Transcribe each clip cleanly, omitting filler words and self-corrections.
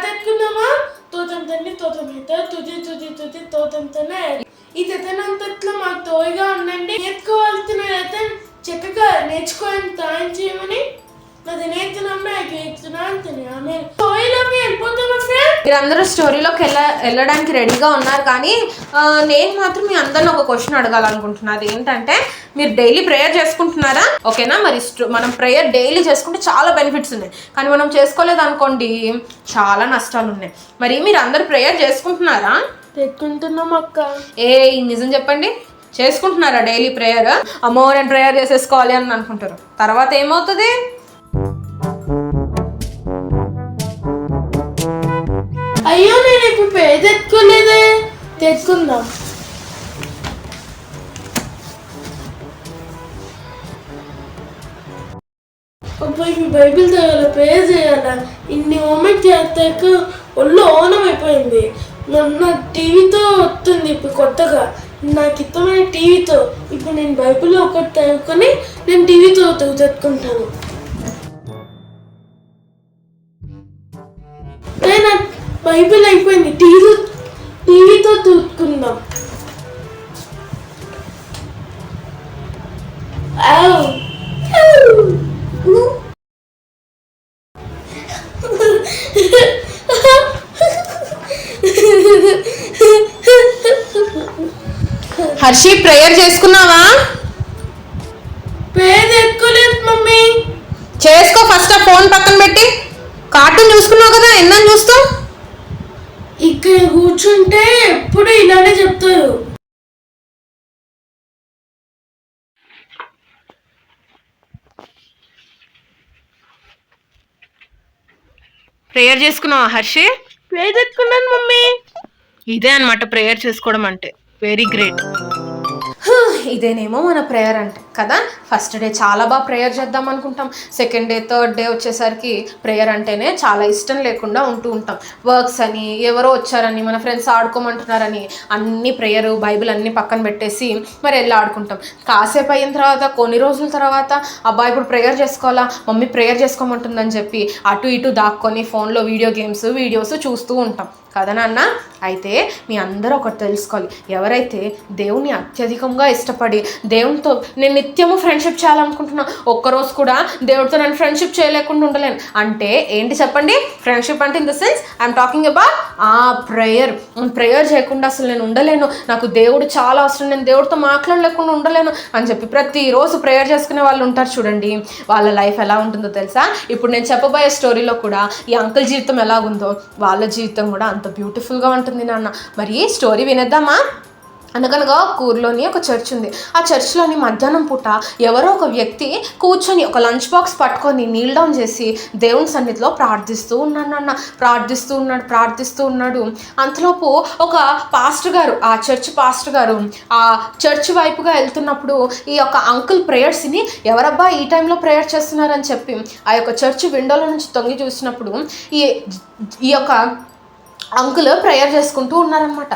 ఎత్తుకుందామా తోతంతని తోతమిత తుది తుది తుది తోతంతనే ఇది ఎత్తనంతట్లో మాకు తోడుగా ఉండండి. నేర్చుకోవాల్సిన చక్కగా నేర్చుకోవాలని సాయం చేయమని మీరందరూ స్టోరీలోకి వెళ్ళడానికి రెడీగా ఉన్నారు, కానీ నేను మాత్రం మీ అందరిని ఒక క్వశ్చన్ అడగాలనుకుంటున్నది ఏంటంటే, మీరు డైలీ ప్రేయర్ చేసుకుంటున్నారా? ఓకేనా? మరి మనం ప్రేయర్ డైలీ చేసుకుంటే చాలా బెనిఫిట్స్ ఉన్నాయి, కానీ మనం చేసుకోలేదు అనుకోండి చాలా నష్టాలు ఉన్నాయి. మరి మీరు అందరు ప్రేయర్ చేసుకుంటున్నారా? చేసుకుంటున్నాం అక్క. నిజం చెప్పండి, చేసుకుంటున్నారా డైలీ ప్రేయర్? అమ్మో నేను ప్రేయర్ చేసేసుకోవాలి అని అనుకుంటారు, తర్వాత ఏమవుతుంది? అయ్యో నేను ఇప్పుడు ప్రేయర్ తెచ్చుకోలేదే. తెచ్చుకుందాం. బైబిల్ చదవాలి, ప్రేయర్ చేయాలా, ఇన్ని హోంవర్క్ చేస్తాక ఒళ్ళు ఓనం అయిపోయింది. నా టీవీతో వస్తుంది ఇప్పుడు కొత్తగా, నాకు ఇష్టమైన టీవీతో. ఇప్పుడు నేను బైబిల్ ఒకటి చదువుకొని నేను టీవీతో చదువుకుంటాను. బైబిల్ అయిపోయింది, టీవీతో చూసుకుందాం. హర్షి ప్రేయర్ చేసుకున్నావా? ప్రేయర్ చేసుకోలేదు మమ్మీ. చేసుకో, ఫస్ట్ ఆ ఫోన్ పక్కన పెట్టి కార్టూన్ చూసుకున్నావు కదా, ఎన్నని చూస్తావు? ఇక్కడ కూర్చుంటే ఎప్పుడు ఇలానే చెప్తారు. ప్రేయర్ చేసుకున్నావా హర్షి? ప్రేయర్ చేసుకున్నాను మమ్మీ. ఇదే అనమాట ప్రేయర్ చేసుకోవడం అంటే. Very great. ఇదేనేమో మన ప్రేయర్ అంటే కదా. ఫస్ట్ డే చాలా బాగా ప్రేయర్ చేద్దాం అనుకుంటాం, సెకండ్ డే థర్డ్ డే వచ్చేసరికి ప్రేయర్ అంటేనే చాలా ఇష్టం లేకుండా ఉంటూ ఉంటాం. వర్క్స్ అని, ఎవరో వచ్చారని, మన ఫ్రెండ్స్ ఆడుకోమంటున్నారని అన్ని ప్రేయర్ బైబిల్ అన్ని పక్కన పెట్టేసి మరి వెళ్ళి ఆడుకుంటాం. కాసేపు అయిన తర్వాత కొన్ని రోజుల తర్వాత అబ్బా ఇప్పుడు ప్రేయర్ చేసుకోవాలా, మమ్మీ ప్రేయర్ చేసుకోమంటుందని చెప్పి అటు ఇటు దాక్కొని ఫోన్లో వీడియోస్ చూస్తూ ఉంటాం కదా నాన్న. అయితే మీ అందరూ ఒకటి తెలుసుకోవాలి, ఎవరైతే దేవుని అత్యధికంగా ఇష్టపడి దేవునితో నేను నిత్యము ఫ్రెండ్షిప్ చేయాలనుకుంటున్నా, ఒక్కరోజు కూడా దేవుడితో నేను ఫ్రెండ్షిప్ చేయలేకుండా ఉండలేను అంటే ఏంటి చెప్పండి? ఫ్రెండ్షిప్ అంటే in the sense I'm talking about prayer చేయకుండా అసలు నేను ఉండలేను, నాకు దేవుడు చాలా అవసరం, నేను దేవుడితో మాట్లాడలేకుండా ఉండలేను అని చెప్పి ప్రతిరోజు ప్రేయర్ చేసుకునే వాళ్ళు ఉంటారు చూడండి, వాళ్ళ లైఫ్ ఎలా ఉంటుందో తెలుసా? ఇప్పుడు నేను చెప్పబోయే స్టోరీలో కూడా ఈ అంకుల్ జీవితం ఎలా ఉందో వాళ్ళ జీవితం కూడా అంత బ్యూటిఫుల్గా ఉంటుంది నాన్న. మరి స్టోరీ వినేద్దామా? అనగనగా ఊర్లోని ఒక చర్చ్ ఉంది. ఆ చర్చ్లోని మధ్యాహ్నం పూట ఎవరో ఒక వ్యక్తి కూర్చొని ఒక లంచ్ బాక్స్ పట్టుకొని నీల్ డౌన్ చేసి దేవుని సన్నిధిలో ప్రార్థిస్తూ ఉన్నాడు. అంతలోపు ఒక పాస్టర్ గారు, ఆ చర్చ్ పాస్టర్ గారు ఆ చర్చ్ వైపుగా వెళ్తున్నప్పుడు ఈ యొక్క అంకుల్ ప్రేయర్స్ని ఎవరబ్బా ఈ టైంలో ప్రేయర్ చేస్తున్నారని చెప్పి ఆ యొక్క చర్చ్ విండోలో నుంచి తొంగి చూసినప్పుడు ఈ యొక్క అంకుల్ ప్రేయర్ చేసుకుంటూ ఉన్నారనమాట.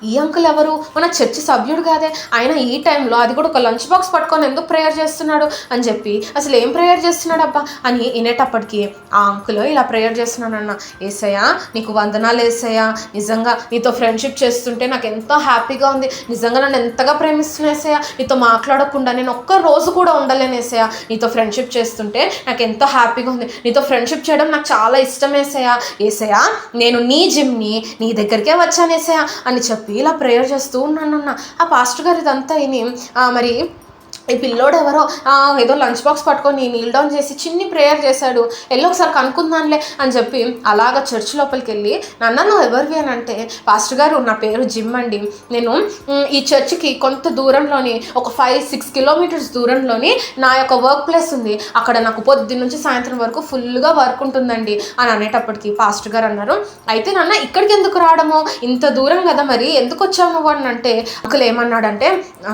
ఈ అంకుల్ ఎవరు? మన చర్చి సభ్యుడు కాదే, ఆయన ఈ టైంలో అది కూడా ఒక లంచ్ బాక్స్ పట్టుకొని ఎందుకు ప్రేయర్ చేస్తున్నాడు అని చెప్పి అసలు ఏం ప్రేయర్ చేస్తున్నాడు అబ్బా అని వినేటప్పటికీ ఆ అంకుల్ ఇలా ప్రేయర్ చేస్తున్నానన్న, ఏసయ్యా నీకు వందనాలు ఏసయ్యా, నిజంగా నీతో ఫ్రెండ్షిప్ చేస్తుంటే నాకు ఎంతో హ్యాపీగా ఉంది, నిజంగా నన్ను ఎంతగా ప్రేమిస్తున్నా ఏసయ్యా, నీతో మాట్లాడకుండా నేను ఒక్క రోజు కూడా ఉండలేను ఏసయ్యా, నీతో ఫ్రెండ్షిప్ చేస్తుంటే నాకు ఎంతో హ్యాపీగా ఉంది, నీతో ఫ్రెండ్షిప్ చేయడం నాకు చాలా ఇష్టం ఏసయ్యా, నేను నీ జిమ్ని నీ దగ్గరికే వచ్చానేసా అని చెప్పి ఇలా ప్రేయర్ చేస్తూ ఉన్నానన్న. ఆ పాస్టర్ గారు ఇదంతా విని మరి ఈ పిల్లోడు ఎవరో ఏదో లంచ్ బాక్స్ పట్టుకొని నీల్ డౌన్ చేసి చిన్ని ప్రేయర్ చేశాడు, వెళ్ళి ఒకసారి కనుక్కుందాంలే అని చెప్పి అలాగ చర్చ్ లోపలికి వెళ్ళి, నాన్న నువ్వు ఎవరివి అని అంటే, పాస్టర్ గారు నా పేరు జిమ్ అండి, నేను ఈ చర్చ్కి కొంత దూరంలోని ఒక 5-6 కిలోమీటర్స్ దూరంలోని నా యొక్క వర్క్ ప్లేస్ ఉంది, అక్కడ నాకు పొద్దున్న నుంచి సాయంత్రం వరకు ఫుల్గా వర్క్ ఉంటుందండి అని అనేటప్పటికి పాస్టర్ గారు అన్నారు, అయితే నాన్న ఇక్కడికి ఎందుకు రావడము, ఇంత దూరం కదా మరి ఎందుకు వచ్చావు నువ్వు అని అంటే, అంకుల్ ఏమన్నాడంటే,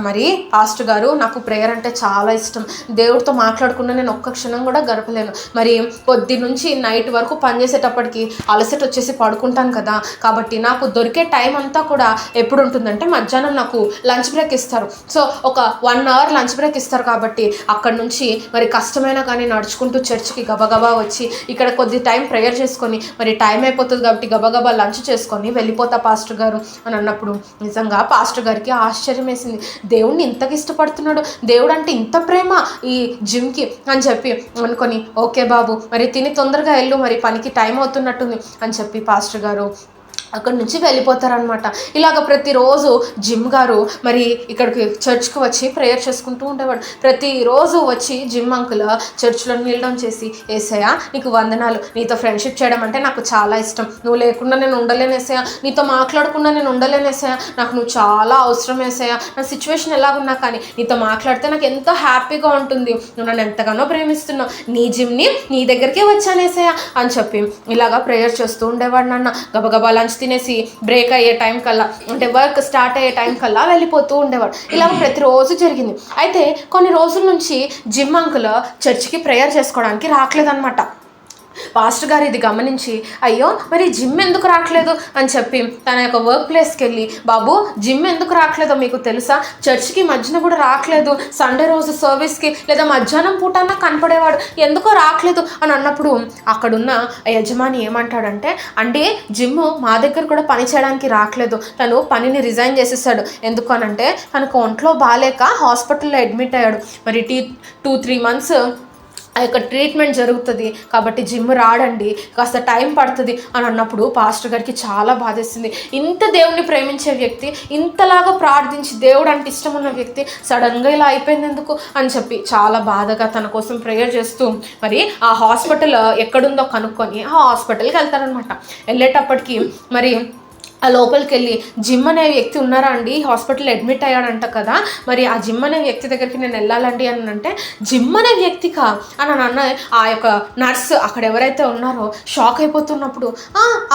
మరి పాస్టర్ గారు నాకు ప్రేయర్ ప్రేయర్ అంటే చాలా ఇష్టం. దేవుడితో మాట్లాడకుండా నేను ఒక్క క్షణం కూడా గడపలేను. మరి కొద్ది నుంచి నైట్ వరకు పనిచేసేటప్పటికి అలసట వచ్చేసి పడుకుంటాను కదా. కాబట్టి నాకు దొరికే టైం అంతా కూడా ఎప్పుడు ఉంటుందంటే మధ్యాహ్నం నాకు లంచ్ బ్రేక్ ఇస్తారు. సో ఒక 1 అవర్ లంచ్ బ్రేక్ ఇస్తారు. కాబట్టి అక్కడ నుంచి మరి కష్టమైనా కానీ నడుచుకుంటూ చర్చ్కి గబగబా వచ్చి ఇక్కడ కొద్ది టైం ప్రేయర్ చేసుకొని మరి టైం అయిపోతుంది కాబట్టి గబగబా లంచ్ చేసుకొని వెళ్ళిపోతా పాస్టర్ గారు అని అన్నప్పుడు నిజంగా పాస్టర్ గారికి ఆశ్చర్యం వేసింది. దేవుడిని ఇంతగా ఇష్టపడుతున్నాడు, దేవుడు అంటే ఇంత ప్రేమ ఈ జిమ్కి అని చెప్పి అనుకొని ఓకే బాబు మరి తిని తొందరగా వెళ్ళు, మరి పనికి టైం అవుతున్నట్టుంది అని చెప్పి పాస్టర్ గారు అక్కడి నుంచి వెళ్ళిపోతారనమాట. ఇలాగ ప్రతిరోజు జిమ్ గారు మరి ఇక్కడికి చర్చ్కి వచ్చి ప్రేయర్ చేసుకుంటూ ఉండేవాడు. ప్రతిరోజు వచ్చి జిమ్ అంకుల్ చర్చ్లో నీళ్ళడం చేసి ఏసయ్య నీకు వందనాలు, నీతో ఫ్రెండ్షిప్ చేయడం అంటే నాకు చాలా ఇష్టం, నువ్వు లేకుండా నేను ఉండలేను ఏసయ్య, నీతో మాట్లాడకుండా నేను ఉండలేను ఏసయ్య, నాకు నువ్వు చాలా అవసరం ఏసయ్య, నా సిచ్యువేషన్ ఎలాగున్నా కానీ నీతో మాట్లాడితే నాకు ఎంతో హ్యాపీగా ఉంటుంది, నువ్వు నన్ను ఎంతగానో ప్రేమిస్తున్నావు, నీ జిమ్ని నీ దగ్గరికే వచ్చాను ఏసయ్య అని చెప్పి ఇలాగా ప్రేయర్ చేస్తూ ఉండేవాడు. నాన్న గబగబా లంచ్ తినేసి బ్రేక్ అయ్యే టైం కల్లా అంటే వర్క్ స్టార్ట్ అయ్యే టైం కల్లా వెళ్ళిపోతూ ఉండేవాడు. ఇలా ప్రతిరోజు జరిగింది. అయితే కొన్ని రోజుల నుంచి జిమ్ అంకుల్ చర్చికి ప్రేయర్ చేసుకోవడానికి రావట్లేదన్నమాట. పాస్టర్ గారు ఇది గమనించి అయ్యో మరి జిమ్ ఎందుకు రావట్లేదు అని చెప్పి తన యొక్క వర్క్ ప్లేస్కి వెళ్ళి బాబు జిమ్ ఎందుకు రావట్లేదో మీకు తెలుసా, చర్చ్కి మధ్యన కూడా రావట్లేదు, సండే రోజు సర్వీస్కి లేదా మధ్యాహ్నం పూటన్నా కనపడేవాడు, ఎందుకో రావట్లేదు అని అన్నప్పుడు అక్కడున్న యజమాని ఏమంటాడంటే అంటే జిమ్ మా దగ్గర కూడా పని చేయడానికి రావట్లేదు, తను పనిని రిజైన్ చేసేసాడు, ఎందుకు అనంటే తనకు ఒంట్లో బాగాలేక హాస్పిటల్లో అడ్మిట్ అయ్యాడు. మరి 2-3 మంత్స్ ఆ యొక్క ట్రీట్మెంట్ జరుగుతుంది కాబట్టి జిమ్ రాడండి, కాస్త టైం పడుతుంది అని అన్నప్పుడు పాస్టర్ గారికి చాలా బాధేసింది. ఇంత దేవుణ్ణి ప్రేమించే వ్యక్తి, ఇంతలాగా ప్రార్థించి దేవుడు అంటే ఇష్టం ఉన్న వ్యక్తి సడన్గా ఇలా అయిపోయింది ఎందుకు అని చెప్పి చాలా బాధగా తన కోసం ప్రేయర్ చేస్తూ మరి ఆ హాస్పిటల్ ఎక్కడుందో కనుక్కొని ఆ హాస్పిటల్కి వెళ్తారనమాట. వెళ్ళేటప్పటికి మరి ఆ లోపలికి వెళ్ళి జిమ్ అనే వ్యక్తి ఉన్నారా అండి, హాస్పిటల్లో అడ్మిట్ అయ్యాడంట కదా, మరి ఆ జిమ్ అనే వ్యక్తి దగ్గరికి నేను వెళ్ళాలండి అని అంటే జిమ్ అనే వ్యక్తికా అని అన్న ఆ యొక్క నర్స్ అక్కడ ఎవరైతే ఉన్నారో షాక్ అయిపోతున్నప్పుడు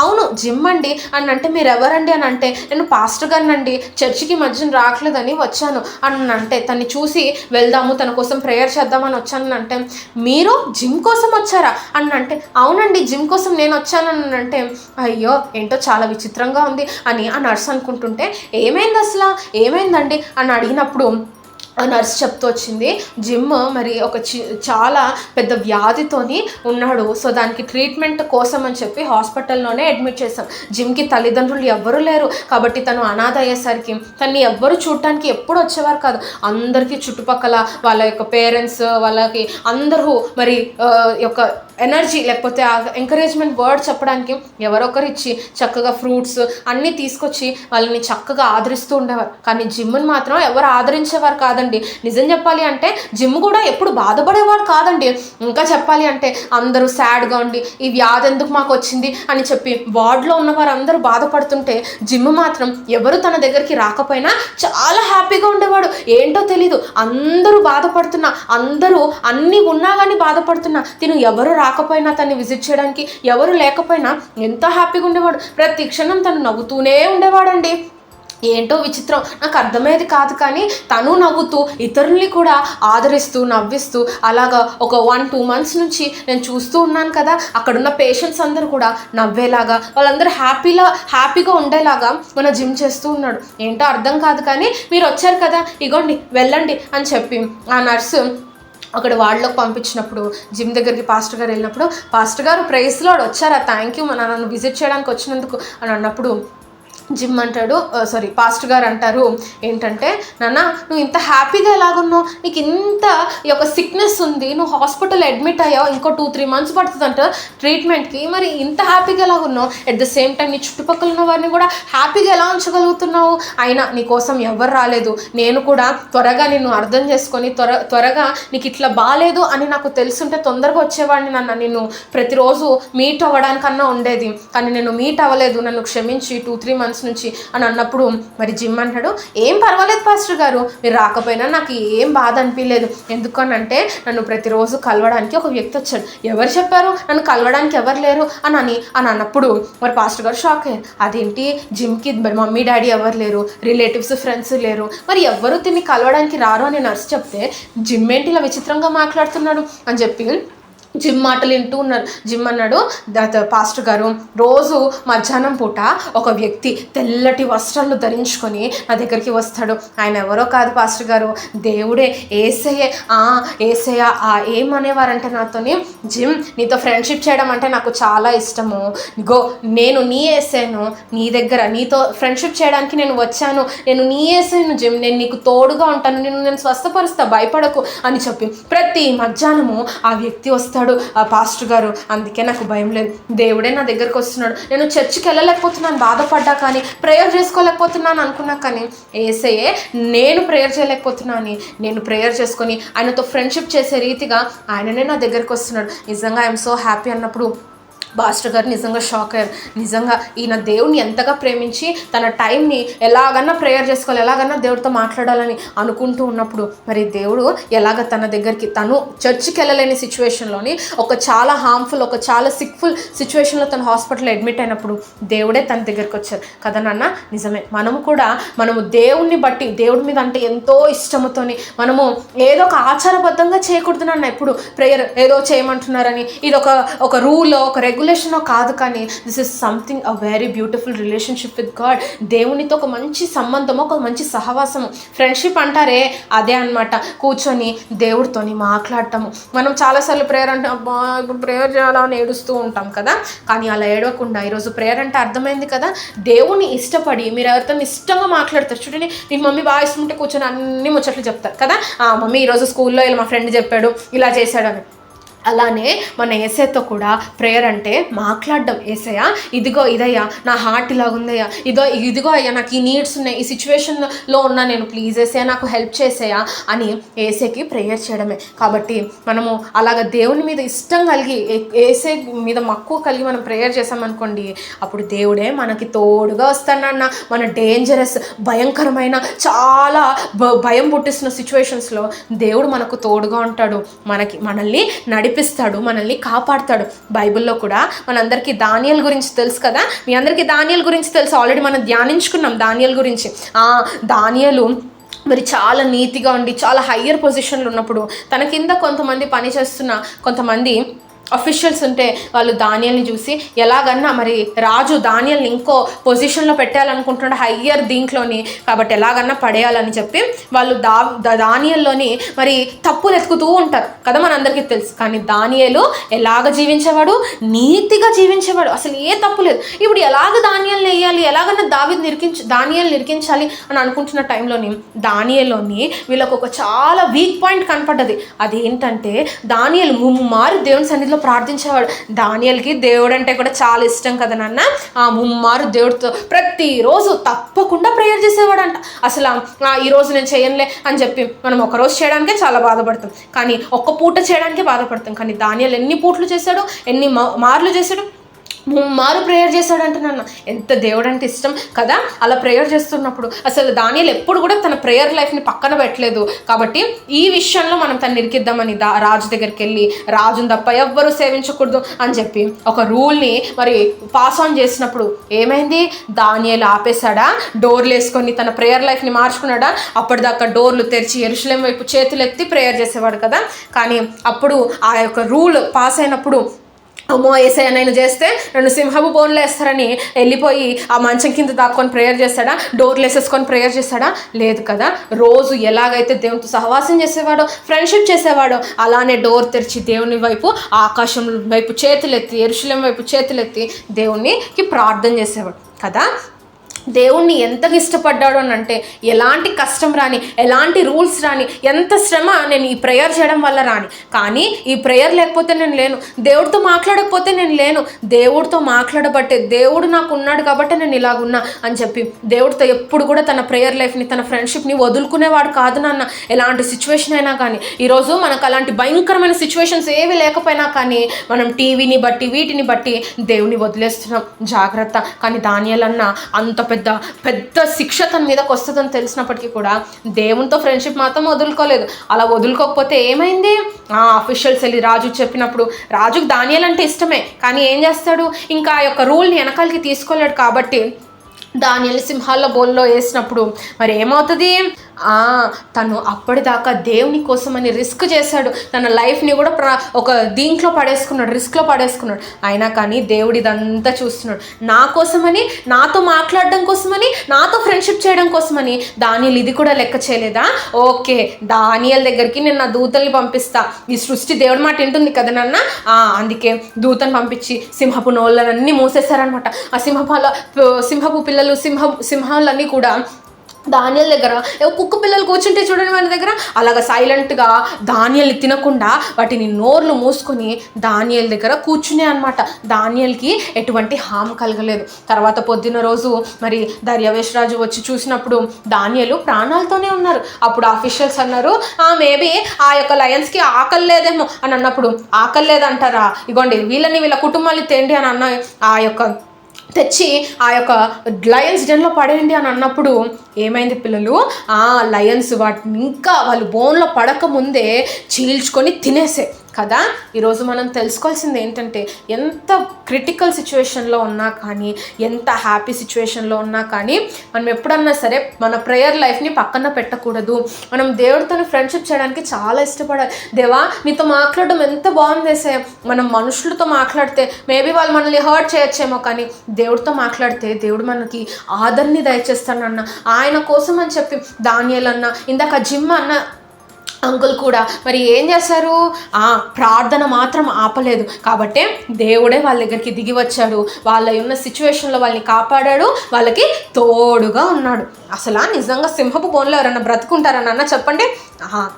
అవును జిమ్ అండి అని అంటే మీరు ఎవరండి అని అంటే నేను పాస్టర్ గారినండి, చర్చికి మధ్యన రావట్లేదని వచ్చాను అని అంటే తన్ని చూసి వెళ్దాము తన కోసం ప్రేయర్ చేద్దామని వచ్చాను అంటే మీరు జిమ్ కోసం వచ్చారా అని అంటే అవునండి జిమ్ కోసం నేను వచ్చాను అని అంటే అయ్యో ఏంటో చాలా విచిత్రంగా ఉంది అని ఆ నర్స్ అనుకుంటుంటే ఏమైంది అసలు ఏమైందండి అని అడిగినప్పుడు ఆ నర్స్ చెప్తూ వచ్చింది జిమ్ మరి ఒక చాలా పెద్ద వ్యాధితోని ఉన్నాడు, సో దానికి ట్రీట్మెంట్ కోసం అని చెప్పి హాస్పిటల్లోనే అడ్మిట్ చేశాం. జిమ్కి తల్లిదండ్రులు ఎవ్వరూ లేరు కాబట్టి తను అనాథ అయ్యేసరికి తన్ని ఎవ్వరు చూడటానికి ఎప్పుడు వచ్చేవారు కాదు. అందరికీ చుట్టుపక్కల వాళ్ళ యొక్క పేరెంట్స్ వాళ్ళకి అందరూ మరి యొక్క ఎనర్జీ లేకపోతే ఆ ఎంకరేజ్మెంట్ వర్డ్ చెప్పడానికి ఎవరొకరు ఇచ్చి చక్కగా ఫ్రూట్స్ అన్నీ తీసుకొచ్చి వాళ్ళని చక్కగా ఆదరిస్తూ ఉండేవారు. కానీ జిమ్ని మాత్రం ఎవరు ఆదరించేవారు కాదండి. నిజం చెప్పాలి అంటే జిమ్ కూడా ఎప్పుడు బాధపడేవారు కాదండి. ఇంకా చెప్పాలి అంటే అందరూ సాడ్గా ఉండి ఈ వ్యాధి ఎందుకు మాకు వచ్చింది అని చెప్పి వార్డులో ఉన్నవారు అందరూ బాధపడుతుంటే జిమ్ మాత్రం ఎవరు తన దగ్గరికి రాకపోయినా చాలా హ్యాపీగా ఉండేవాడు. ఏంటో తెలీదు, అందరూ బాధపడుతున్నా అందరూ అన్నీ ఉన్నా కానీ బాధపడుతున్నా తిను ఎవరు రాకపోయినా తను విజిట్ చేయడానికి ఎవరు లేకపోయినా ఎంత హ్యాపీగా ఉండేవాడు. ప్రతి క్షణం తను నవ్వుతూనే ఉండేవాడండి. ఏంటో విచిత్రం నాకు అర్థమయ్యేది కాదు కానీ తను నవ్వుతూ ఇతరుల్ని కూడా ఆదరిస్తూ నవ్విస్తూ అలాగా ఒక 1-2 months నుంచి నేను చూస్తూ ఉన్నాను కదా. అక్కడున్న పేషెంట్స్ అందరూ కూడా నవ్వేలాగా వాళ్ళందరూ హ్యాపీగా ఉండేలాగా మన జిమ్ చేస్తూ ఉన్నాడు. ఏంటో అర్థం కాదు కానీ మీరు వచ్చారు కదా ఇగోండి వెళ్ళండి అని చెప్పి ఆ నర్సు అక్కడ వాళ్ళలోకి పంపించినప్పుడు జిమ్ దగ్గరికి పాస్టర్ గారు వెళ్ళినప్పుడు పాస్టర్ గారు ప్రైజ్ లార్డ్ వచ్చారా, థ్యాంక్ యూ నన్ను విజిట్ చేయడానికి వచ్చినందుకు అని అన్నప్పుడు జిమ్ అంటాడు పాస్టర్ గారు అంటారు ఏంటంటే నాన్న నువ్వు ఇంత హ్యాపీగా ఎలాగున్నావు, నీకు ఇంత ఈ యొక్క సిక్నెస్ ఉంది, నువ్వు హాస్పిటల్ అడ్మిట్ అయ్యావు, ఇంకో 2-3 months పడుతుందంట ట్రీట్మెంట్కి, మరి ఇంత హ్యాపీగా ఎలాగున్నావు, ఎట్ ద సేమ్ టైం నీ చుట్టుపక్కల ఉన్న వారిని కూడా హ్యాపీగా ఎలా ఉంచగలుగుతున్నావు, అయినా నీ కోసం ఎవరు రాలేదు, నేను కూడా త్వరగా నిన్ను అర్థం చేసుకొని త్వరగా నీకు ఇట్లా బాగాలేదు అని నాకు తెలుసుంటే తొందరగా వచ్చేవాడిని నాన్న, నిన్ను ప్రతిరోజు మీట్ అవ్వడానికన్నా ఉండేది, కానీ నేను మీట్ అవ్వలేదు, నన్ను క్షమించి 2-3 months మంత్స్ నుంచి అని అన్నప్పుడు మరి జిమ్ అంటాడు, ఏం పర్వాలేదు పాస్టర్ గారు, మీరు రాకపోయినా నాకు ఏం బాధ అనిపించలేదు. ఎందుకనంటే నన్ను ప్రతిరోజు కలవడానికి ఒక వ్యక్తి వచ్చాడు. ఎవరు చెప్పారు నన్ను కలవడానికి ఎవరు లేరు అని అన్నప్పుడు మరి పాస్టర్ గారు షాక్ అయ్యారు. అదేంటి జిమ్కి మరి మమ్మీ డాడీ ఎవరు లేరు, రిలేటివ్స్ ఫ్రెండ్స్ లేరు, మరి ఎవరు తిని కలవడానికి రారు అని నర్సు చెప్తే జిమ్ ఏంటి ఇలా విచిత్రంగా మాట్లాడుతున్నాడు అని చెప్పి జిమ్ మాటలు వింటూ ఉన్నారు. జిమ్ అన్నాడు, పాస్టర్ గారు రోజు మధ్యాహ్నం పూట ఒక వ్యక్తి తెల్లటి వస్త్రాలు ధరించుకొని నా దగ్గరికి వస్తాడు. ఆయన ఎవరో కాదు పాస్టర్ గారు, దేవుడే, ఏసయ్యే. ఏసయ్య ఏమనేవారంటే నాతోని, జిమ్ నీతో ఫ్రెండ్షిప్ చేయడం అంటే నాకు చాలా ఇష్టము, గో నేను నీ ఏసయ్యను, నీ దగ్గర నీతో ఫ్రెండ్షిప్ చేయడానికి నేను వచ్చాను, నేను నీ ఏసయ్యను జిమ్, నేను నీకు తోడుగా ఉంటాను, నేను స్వస్థపరుస్తా, భయపడకు అని చెప్పి ప్రతి మధ్యాహ్నము ఆ వ్యక్తి వస్తాడు. ఆ పాస్టర్ గారు, అందుకే నాకు భయం లేదు, దేవుడే నా దగ్గరకు వస్తున్నాడు, నేను చర్చికి వెళ్ళలేకపోతున్నాను బాధపడ్డా కానీ, ప్రేయర్ చేసుకోలేకపోతున్నాను అనుకున్నా కానీ ఏసయ్యే నేను ప్రేయర్ చేయలేకపోతున్నాను, నేను ప్రేయర్ చేసుకొని ఆయనతో ఫ్రెండ్షిప్ చేసే రీతిగా ఆయననే నా దగ్గరకు వస్తున్నాడు. నిజంగా ఐఎమ్ సో హ్యాపీ అన్నప్పుడు పాస్టర్ గారు నిజంగా షాక్ అయ్యారు. నిజంగా ఈయన దేవుణ్ణి ఎంతగా ప్రేమించి తన టైంని ఎలాగన్నా ప్రేయర్ చేసుకోవాలి, ఎలాగన్నా దేవుడితో మాట్లాడాలని అనుకుంటూ ఉన్నప్పుడు మరి దేవుడు ఎలాగ తన దగ్గరికి, తను చర్చికి వెళ్ళలేని సిచ్యువేషన్లోని ఒక చాలా హార్మ్ఫుల్, ఒక చాలా సిక్ఫుల్ సిచ్యువేషన్లో తను హాస్పిటల్లో అడ్మిట్ అయినప్పుడు దేవుడే తన దగ్గరికి వచ్చారు కదా నాన్న. నిజమే, మనము దేవుణ్ణి బట్టి, దేవుడి మీద అంటే ఎంతో ఇష్టముతోని మనము ఏదో ఒక ఆచారబద్ధంగా చేయకూడదు నాన్న. ఎప్పుడు ప్రేయర్ ఏదో చేయమంటున్నారని ఇది ఒక రూల్, ఒక రెగ్యులేషన్ కాదు, కానీ this is something a very beautiful relationship with God. దేవునితో ఒక మంచి సంబంధము, ఒక మంచి సహవాసము, ఫ్రెండ్షిప్ అంటారే అదే అనమాట. కూర్చొని దేవుడితోని మాట్లాడటము. మనం చాలాసార్లు ప్రేయర్ అంటే అబ్బా ఇప్పుడు ప్రేయర్ చేయాలా అని ఏడుస్తూ ఉంటాం కదా, కానీ అలా ఏడవకుండా ఈరోజు ప్రేయర్ అంటే అర్థమైంది కదా, దేవుని ఇష్టపడి మీరు ఎవరితో ఇష్టంగా మాట్లాడతారు. చూడండి, నీకు మమ్మీ బాగా ఇష్టం ఉంటే కూర్చొని అన్ని ముచ్చట్లు చెప్తారు కదా, మమ్మీ ఈరోజు స్కూల్లో ఇలా మా ఫ్రెండ్ చెప్పాడు, ఇలా చేశాడు అని. అలానే మన ఏసయ్యతో కూడా ప్రేయర్ అంటే మాట్లాడడం. ఏసయ్యా ఇదిగో ఇదయ్యా నా హార్ట్ ఇలాగుందయ్యా, ఇదిగో అయ్యా నాకు ఈ నీడ్స్ ఉన్నాయి, ఈ సిచ్యువేషన్లో ఉన్నా, నేను ప్లీజ్ ఏసయ్యా నాకు హెల్ప్ చేసేయా అని ఏసయ్యకి ప్రేయర్ చేయడమే. కాబట్టి మనము అలాగ దేవుని మీద ఇష్టం కలిగి, ఏసై మీద మక్కువ కలిగి మనం ప్రేయర్ చేసామనుకోండి, అప్పుడు దేవుడే మనకి తోడుగా వస్తాడన్న. మన డేంజరస్, భయంకరమైన, చాలా భయం పుట్టిస్తున్న సిచ్యువేషన్స్లో దేవుడు మనకు తోడుగా ఉంటాడు, మనల్ని నడిపిస్తాడు, మనల్ని కాపాడుతాడు. బైబిల్లో కూడా మనందరికీ దానియేలు గురించి తెలుసు కదా, మీ అందరికీ దానియేలు గురించి తెలుసు, ఆల్రెడీ మనం ధ్యానించుకున్నాం దానియేలు గురించి. దానియేలు మరి చాలా నీతిగా ఉండి చాలా హయ్యర్ పొజిషన్లో ఉన్నప్పుడు తన కింద కొంతమంది పని చేస్తున్న కొంతమంది అఫీషియల్స్ ఉంటే వాళ్ళు దానియేల్ని చూసి ఎలాగన్నా మరి రాజు దానియేల్ని ఇంకో పొజిషన్లో పెట్టాలనుకుంటున్నాడు, హయ్యర్ దీంట్లోని, కాబట్టి ఎలాగన్నా పడేయాలని చెప్పి వాళ్ళు దానియేల్లోని మరి తప్పులు ఎత్తుకుతూ ఉంటారు కదా, మనందరికీ తెలుసు. కానీ దానియేలు ఎలాగ జీవించేవాడు, నీతిగా జీవించేవాడు, అసలు ఏ తప్పు లేదు. ఇప్పుడు ఎలాగ దానియేల్ని వేయాలి, ఎలాగన్నా దానియేల్ని ఇరికించాలి అని అనుకుంటున్న టైంలోని దానియేల్లోని వీళ్ళకు ఒక చాలా వీక్ పాయింట్ కనపడ్డది. అదేంటంటే దానియేలు ముమ్మారు దేవుని సన్నిధిలో ప్రార్థించేవాడు. దానియేలుకి దేవుడు అంటే కూడా చాలా ఇష్టం కదా నాన్న. ముమ్మారు దేవుడితో ప్రతిరోజు తప్పకుండా ప్రేయర్ చేసేవాడంట. అసలు ఈరోజు నేను చేయనులే అని చెప్పి మనం ఒకరోజు చేయడానికే చాలా బాధపడతాం, కానీ ఒక్క పూట చేయడానికే బాధపడతాం. కానీ దానియేలు ఎన్ని పూటలు చేశాడు, ఎన్ని మార్లు చేశాడు, మారు ప్రేయర్ చేశాడంట నాన్న. ఎంత దేవుడు అంటే ఇష్టం కదా. అలా ప్రేయర్ చేస్తున్నప్పుడు అసలు దానియేలు ఎప్పుడు కూడా తన ప్రేయర్ లైఫ్ని పక్కన పెట్టలేదు. కాబట్టి ఈ విషయంలో మనం తను ఇరికిద్దామని రాజు దగ్గరికి వెళ్ళి రాజుని తప్ప ఎవ్వరూ సేవించకూడదు అని చెప్పి ఒక రూల్ని మరి పాస్ ఆన్ చేసినప్పుడు ఏమైంది, దానియేలు ఆపేశాడా, డోర్లు వేసుకొని తన ప్రేయర్ లైఫ్ని మార్చుకున్నాడా. అప్పటిదాకా డోర్లు తెరిచి యెరూషలేము వైపు చేతులు ఎత్తి ప్రేయర్ చేసేవాడు కదా. కానీ అప్పుడు ఆ యొక్క రూల్ పాస్ అయినప్పుడు అమ్మో ఏసయ్య నేను చేస్తే నన్ను సింహపు బోన్లో వేస్తారని వెళ్ళిపోయి ఆ మంచం కింద దాక్కొని ప్రేయర్ చేస్తాడా, డోర్లు వేసేసుకొని ప్రేయర్ చేస్తాడా, లేదు కదా. రోజు ఎలాగైతే దేవునితో సహవాసం చేసేవాడో, ఫ్రెండ్షిప్ చేసేవాడో, అలానే డోర్ తెరిచి దేవుని వైపు, ఆకాశం వైపు చేతులెత్తి, యెరూషలేము వైపు చేతులెత్తి దేవునికి ప్రార్థన చేసేవాడు కదా. దేవుణ్ణి ఎంతగా ఇష్టపడ్డాడు అని అంటే ఎలాంటి కష్టం రాని, ఎలాంటి రూల్స్ రాని, ఎంత శ్రమ నేను ఈ ప్రేయర్ చేయడం వల్ల రాని, కానీ ఈ ప్రేయర్ లేకపోతే నేను లేను, దేవుడితో మాట్లాడకపోతే నేను లేను, దేవుడితో మాట్లాడబట్టే దేవుడు నాకు ఉన్నాడు కాబట్టి నేను ఇలాగున్నా అని చెప్పి దేవుడితో ఎప్పుడు కూడా తన ప్రేయర్ లైఫ్ని, తన ఫ్రెండ్షిప్ని వదులుకునేవాడు కాదు నాన్న. ఎలాంటి సిచ్యువేషన్ అయినా కానీ, ఈరోజు మనకు అలాంటి భయంకరమైన సిచ్యువేషన్స్ ఏవి లేకపోయినా కానీ మనం టీవీని బట్టి వీటిని బట్టి దేవుని వదిలేస్తున్నాం, జాగ్రత్త. కానీ దానియేలన్న అంత పెద్ద పెద్ద శిక్ష తన మీదకి వస్తుందని తెలిసినప్పటికీ కూడా దేవునితో ఫ్రెండ్షిప్ మాత్రం వదులుకోలేదు. అలా వదులుకోకపోతే ఏమైంది, అఫీషియల్స్ వెళ్ళి రాజు చెప్పినప్పుడు, రాజుకు దానియేలు అంటే ఇష్టమే, కానీ ఏం చేస్తాడు, ఇంకా ఆ యొక్క రూల్ని వెనకాలకి తీసుకోలేడు. కాబట్టి దానియేలు సింహాల బోల్లో వేసినప్పుడు మరి ఏమవుతుంది, తను అప్పటిదాకా దేవుని కోసమని రిస్క్ చేశాడు, తన లైఫ్ని కూడా ఒక దీంట్లో పడేసుకున్నాడు, రిస్క్లో పడేసుకున్నాడు. అయినా కానీ దేవుడు ఇదంతా చూస్తున్నాడు. నా కోసమని, నాతో మాట్లాడడం కోసమని, నాతో ఫ్రెండ్షిప్ చేయడం కోసమని దానియేలు ఇది కూడా లెక్క చేయలేదా? ఓకే, దానియేలు దగ్గరికి నేను నా దూతల్ని పంపిస్తా, ఈ సృష్టి దేవుడి మాట వింటుంది కదా నాన్న, అందుకే దూతను పంపించి సింహపు నోళ్ళన్నీ మూసేశారనమాట. ఆ సింహపు పిల్లలు సింహాలన్నీ కూడా దానియేలు దగ్గర, కుక్క పిల్లలు కూర్చుంటే చూడండి వాటి దగ్గర, అలాగ సైలెంట్గా దానియేలు తినకుండా వాటిని నోర్లు మూసుకొని దానియేలు దగ్గర కూర్చునే అనమాట. దానియేలుకి ఎటువంటి హామ్ కలగలేదు. తర్వాత పొద్దున్న రోజు మరి దర్యావేష్ రాజు వచ్చి చూసినప్పుడు దానియేలు ప్రాణాలతోనే ఉన్నారు. అప్పుడు ఆఫీషియల్స్ అన్నారు, మేబీ ఆ యొక్క లయన్స్కి ఆకలి లేదేమో అని అన్నప్పుడు, ఆకలి లేదంటారా, ఇగోండి వీళ్ళ కుటుంబాన్ని తేండి అని అన్న, ఆ యొక్క తెచ్చి ఆ యొక్క లయన్స్ డెన్లో పడేయండి అని అన్నప్పుడు ఏమైంది పిల్లలు, లయన్స్ వాటిని ఇంకా వాళ్ళు బోన్లో పడక ముందే చీల్చుకొని తినేసే కదా. ఈరోజు మనం తెలుసుకోవాల్సింది ఏంటంటే, ఎంత క్రిటికల్ సిచ్యువేషన్లో ఉన్నా కానీ, ఎంత హ్యాపీ సిచ్యువేషన్లో ఉన్నా కానీ, మనం ఎప్పుడన్నా సరే మన ప్రేయర్ లైఫ్ని పక్కన పెట్టకూడదు. మనం దేవుడితో ఫ్రెండ్షిప్ చేయడానికి చాలా ఇష్టపడాలి. దేవా నీతో మాట్లాడడం ఎంత బాగుంది వేసే. మనం మనుషులతో మాట్లాడితే మేబీ వాళ్ళు మనల్ని హర్ట్ చేయొచ్చేమో, కానీ దేవుడితో మాట్లాడితే దేవుడు మనకి ఆదరణని దయచేస్తానన్న, ఆయన కోసం అని చెప్పి దానియేలు అన్న, ఇందాక జిమ్ అన్న అంకుల్ కూడా మరి ఏం చేశారు, ప్రార్థన మాత్రం ఆపలేదు. కాబట్టి దేవుడే వాళ్ళ దగ్గరికి దిగి వచ్చాడు, వాళ్ళ ఉన్న సిచ్యువేషన్లో వాళ్ళని కాపాడాడు, వాళ్ళకి తోడుగా ఉన్నాడు. అసలు నిజంగా సింహపు బోన్లో ఎవరన్నా బ్రతుకుంటారని అన్న చెప్పండి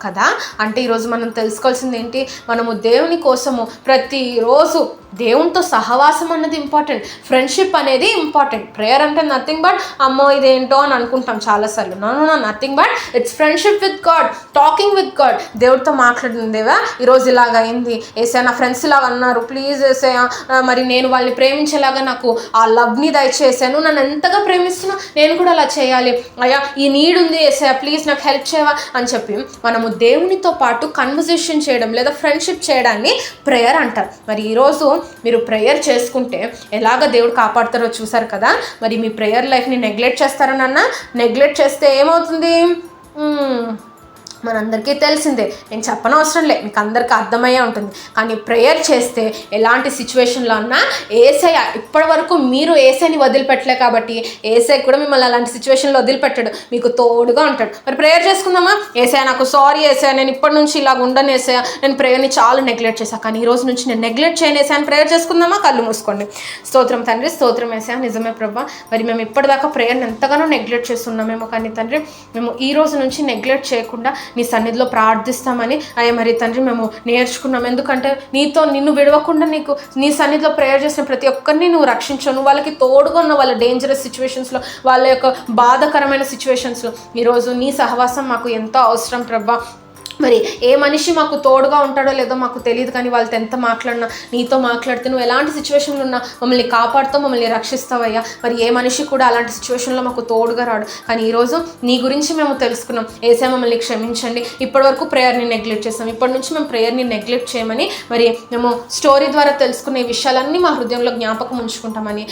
కదా. అంటే ఈరోజు మనం తెలుసుకోవాల్సింది ఏంటి, మనము దేవుని కోసము ప్రతిరోజు దేవునితో సహవాసం అన్నది ఇంపార్టెంట్, ఫ్రెండ్షిప్ అనేది ఇంపార్టెంట్. ప్రేయర్ అంటే నథింగ్ బట్ అమ్మో ఇదేంటో అని అనుకుంటాం చాలాసార్లు. No, nothing but it's friendship with God, talking with God. దేవుడితో మాట్లాడిందేవా ఈరోజు ఇలాగ అయింది ఏసయ్య, నా ఫ్రెండ్స్ ఇలాగ అన్నారు, ప్లీజ్ ఏసయ్య మరి నేను వాళ్ళని ప్రేమించేలాగా నాకు ఆ లవ్ని దయచేసాను, నన్ను ఎంతగా ప్రేమిస్తున్నా నేను కూడా అలా చేయాలి, అయ్యా ఈ నీడ్ ఉంది ఏసయ్య ప్లీజ్ నాకు హెల్ప్ చేయవా అని చెప్పి మనము దేవునితో పాటు కన్వర్జేషన్ చేయడం లేదా ఫ్రెండ్షిప్ చేయడాన్ని ప్రేయర్ అంటారు. మరి ఈరోజు మీరు ప్రేయర్ చేసుకుంటే ఎలాగ దేవుడు కాపాడుతారో చూసారు కదా. మరి మీ ప్రేయర్ లైఫ్ని నెగ్లెక్ట్ చేస్తారనన్నా, నెగ్లెక్ట్ చేస్తే ఏమవుతుంది మనందరికీ తెలిసిందే, నేను చెప్పనవసరం లే, మీకు అందరికీ అర్థమయ్యే ఉంటుంది. కానీ ప్రేయర్ చేస్తే ఎలాంటి సిచ్యువేషన్లో ఉన్నా ఏసయ్య, ఇప్పటి వరకు మీరు ఏసైని వదిలిపెట్టలే కాబట్టి ఏసై కూడా మిమ్మల్ని అలాంటి సిచ్యువేషన్లో వదిలిపెట్టాడు, మీకు తోడుగా ఉంటాడు. మరి ప్రేయర్ చేసుకుందామా, ఏసయ్య నాకు సారీ ఏసయ్య, నేను ఇప్పటి నుంచి ఇలాగ ఉండను ఏసయ్య, నేను ప్రేయర్ని చాలా నెగ్లెక్ట్ చేశాను, కానీ ఈ రోజు నుంచి నేను నెగ్లెక్ట్ చేయను ఏసయ్య అని ప్రేయర్ చేసుకుందామా. కళ్ళు మూసుకోండి. స్తోత్రం తండ్రి, స్తోత్రం ఏసయ్య, నిజమే ప్రభా, మరి మేము ఇప్పటిదాకా ప్రేయర్ని ఎంతగానో నెగ్లెక్ట్ చేస్తున్నామేమో, కానీ తండ్రి మేము ఈ రోజు నుంచి నెగ్లెక్ట్ చేయకుండా నీ సన్నిధిలో ప్రార్థిస్తామని మరి తండ్రి మేము నేర్చుకున్నాం. ఎందుకంటే నిన్ను విడవకుండా నీ సన్నిధిలో ప్రేయర్ చేసిన ప్రతి ఒక్కరిని నువ్వు రక్షించను, వాళ్ళకి తోడుగా ఉన్న వాళ్ళ డేంజరస్ సిచ్యువేషన్స్లో, వాళ్ళ యొక్క బాధాకరమైన సిచ్యువేషన్స్లో ఈరోజు నీ సహవాసం మాకు ఎంతో అవసరం ప్రభా. మరి ఏ మనిషి మాకు తోడుగా ఉంటాడో లేదో మాకు తెలియదు, కానీ వాళ్ళతో ఎంత మాట్లాడినా, నీతో మాట్లాడితే నువ్వు ఎలాంటి సిచ్యువేషన్లో ఉన్నా మమ్మల్ని కాపాడుతావు, మమ్మల్ని రక్షిస్తావయ్యా. మరి ఏ మనిషి కూడా అలాంటి సిచ్యువేషన్లో మాకు తోడుగా రాడు, కానీ ఈరోజు నీ గురించి మేము తెలుసుకున్నాం. ఏసయ్య మమ్మల్ని క్షమించండి, ఇప్పటివరకు ప్రేయర్ని నెగ్లెక్ట్ చేస్తాం, ఇప్పటి నుంచి మేము ప్రేయర్ని నెగ్లెక్ట్ చేయమని మరి మేము స్టోరీ ద్వారా తెలుసుకునే విషయాలన్నీ మా హృదయంలో జ్ఞాపకం ఉంచుకుంటామని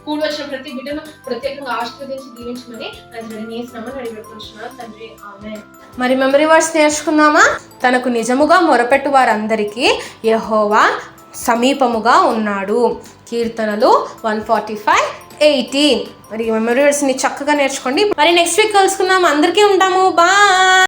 కూడి వచ్చిన ప్రతి బిడ్డను ప్రత్యేకంగా ఆశీర్వదించి దీవించమని తండ్రి ఆమేన్. మరి మెమరీ వర్డ్స్ నేర్చుకుందామా. తనకు నిజముగా మొరపెట్టు వారందరికీ యెహోవా సమీపముగా ఉన్నాడు. కీర్తనలు 145:18. మరి మెమరీ వర్డ్స్ని చక్కగా నేర్చుకోండి. మరి నెక్స్ట్ వీక్ కలుసుకుందాం. అందరికీ ఉంటాము. బాయ్.